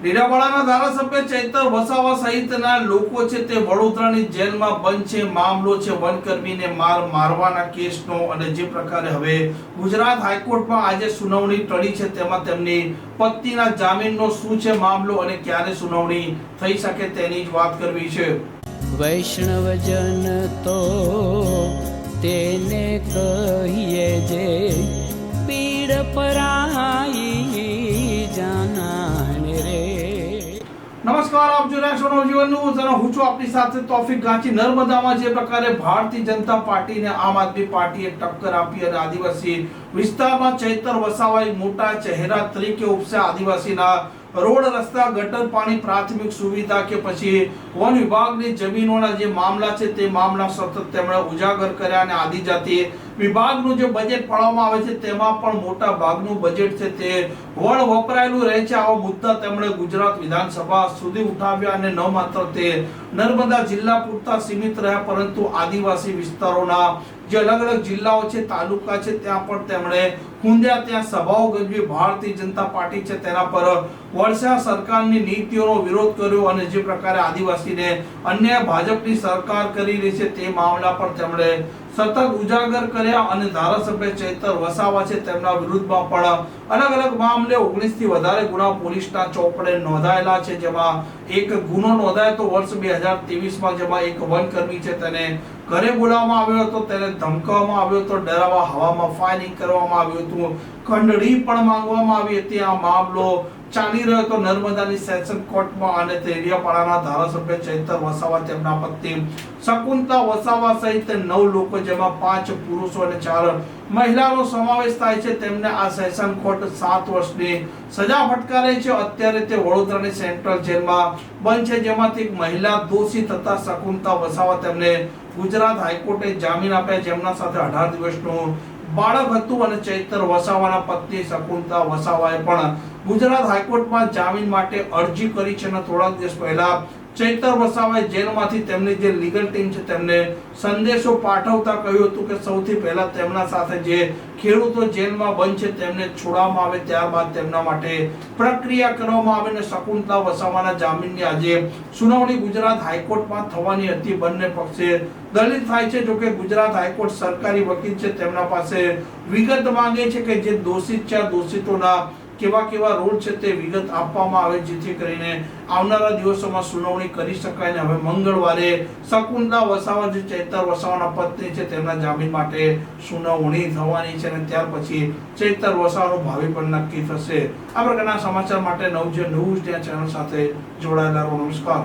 ડેડાવાડાના ધારાસભ્ય ચૈતર વસાવા સહિતના લોકો છે તે વડોદરાની જેલમાં બંધ છે. મામલો છે વનકર્મીને મારવાના કેસનો અને જે પ્રકારે હવે ગુજરાત હાઈકોર્ટમાં આજે સુનાવણી ટળી છે તેમાં તેમની પત્નીના જામીનનો શું છે મામલો અને ક્યારે સુનાવણી થઈ શકે તેની જ વાત કરવી છે. વૈષ્ણવજન તો તેને કહીએ જે પીડ પરાઈ જાનાને રે. નમસ્કાર, આપ જોઈ રહ્યા છો નવજીવન ન્યૂઝ અને હું છું આપની સાથે તોફિક ગાંચી. નર્મદામાં જે પ્રકારે ભારતીય જનતા પાર્ટીને આમ આદમી પાર્ટીએ ટક્કર આપી અને આદિવાસી વિસ્તારમાં ચૈતર વસાવાએ મોટા ચહેરા તરીકે ઉપસ્યા. આદિવાસીના રોડ, રસ્તા, ગટર પાણી, પ્રાથમિક સુવિધા કે પછી વન વિભાગની જમીનોના જે મામલા છે તે મામલા સતત તેમણે ઉજાગર કર્યા અને આદિજાતિ વિભાગનું જે બજેટ ફાળવવામાં આવે છે તેમાં પણ મોટા ભાગનું બજેટ છે તે વણ વપરાયેલું રહે છે. આવા મુદ્દા તેમણે ગુજરાત વિધાનસભા સુધી ઉઠાવ્યા અને ન માત્ર તે નર્મદા જિલ્લા પૂરતા સીમિત રહ્યા પરંતુ આદિવાસી વિસ્તારોના જે અલગ અલગ જિલ્લાઓ છે, તાલુકા છે ત્યાં પણ તેમણે ખૂંદ્યા, ત્યાં સભાઓ ગજવી. ભારતીય જનતા પાર્ટી છે તેના પર વર્ષા સરકારની નીતિઓનો વિરોધ કર્યો અને જે પ્રકારે આદિવાસીને અન્ય ભાજપની સરકાર કરી રહી છે તે મામલા પર તેમણે સતત ઉજાગર કર્યા અને ધારાસભ્ય ચૈતર વસાવા છે તેમના વિરુદ્ધમાં પણ અલગ અલગ મામલે 19 થી વધારે ગુના પોલીસના ચોપડે નોંધાયેલા છે. જેમાં એક ગુનો નોંધાયો તો વર્ષ 2023માં, જેમાં એક વનકર્મી છે તેને ઘરે બોલાવવામાં આવ્યો હતો, તેને ધમકાવવામાં આવ્યો હતો, ડરાવવા હવામાં ફાયરિંગ કરવામાં આવ્યું હતું, ખંડણી પણ માંગવામાં આવી હતી. આ મામલો ચાલી રહ્યો હતો નર્મદાની સેશન કોર્ટમાં અને ડેડિયાપાડાના ધારાસભ્ય ચૈતર વસાવા, તેમના પત્ની શકુંતલા વસાવા સહિત 9 લોકો, જેમાં 5 પુરુષો અને 4 મહિલાનો સમાવેશ થાય છે, તેમને આ સેશન કોર્ટ 7 વર્ષની સજા ફટકારે છે. અત્યારે તે વડોદરાની સેન્ટ્રલ જેલમાં બંધ છે, જેમાંથી એક મહિલા દોષી થતા શકુંતલા વસાવા તેમને ગુજરાત હાઈકોર્ટે જામીન આપ્યા, જેમના સાથે 18 દિવસનું બાળક હતું અને ચૈતર વસાવાના પત્ની શકુંતલા વસાવાએ પણ ગુજરાત હાઈકોર્ટમાં જામીન માટે અરજી કરી છે અને થોડા દિવસ પહેલા ચૈતર વસાવાએ જેલમાંથી તેમની જે લીગલ ટીમ છે તેમને સંદેશો પાઠવતા કહ્યું હતું કે સૌથી પહેલા તેમના સાથે જે ખેડૂતો જેલમાં બંધ છે તેમને છોડવામાં આવે, ત્યારબાદ તેમના માટે પ્રક્રિયા કરવામાં આવે અને શકુંતલા વસાવાના જામીનની આજે સુનાવણી ગુજરાત હાઈકોર્ટમાં થવાની હતી. બંને પક્ષે દલીલ થાય છે. જો કે ગુજરાત હાઈકોર્ટ સરકારી વકીલ છે તેમના પાસે વિગત માંગે છે કે જે દોષિત છે, દોષિતોના કેવા રોલ છે તે વિગત આપવામાં આવે, જેથી કરીને આવનારા દિવસોમાં સુનાવણી કરી શકાય. ને હવે મંગળવારે શકુંતલા વસાવા જે ચૈતર વસાવાના પત્ની છે તેમના જામીન માટે સુનાવણી થવાની છે અને ત્યાર પછી ચૈતર વસાવાનું ભાવિ પણ નક્કી થશે. આ પ્રકારના સમાચાર માટે નવજીવન ન્યૂઝ ચેનલ સાથે જોડાયેલા રહો. નમસ્કાર.